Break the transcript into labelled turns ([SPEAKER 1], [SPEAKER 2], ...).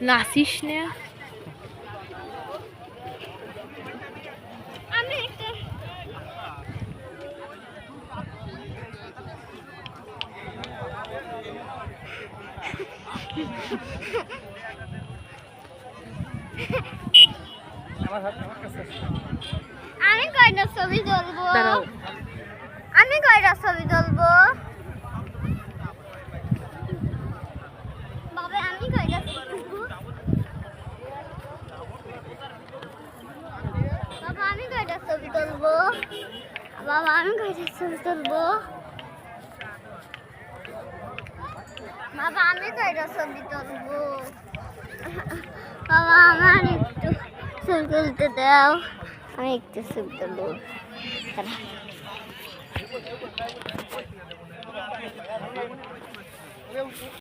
[SPEAKER 1] নাচিস না?
[SPEAKER 2] আমি কয়টা ছবি তুলবো? আমি কয়টা ছবি তুলবো? বাবা আমি কয়টা ছবি তুলবো? বাবা আমি কয়টা ছবি তুলবো? বাবা আমি কয়টা ছবি তুলবো? বাবা আমি কয়টা ছবি তুলবো? বাবা আমার একটু ছবি তুলতে দাও, আমি একটু ছবি তুলবো।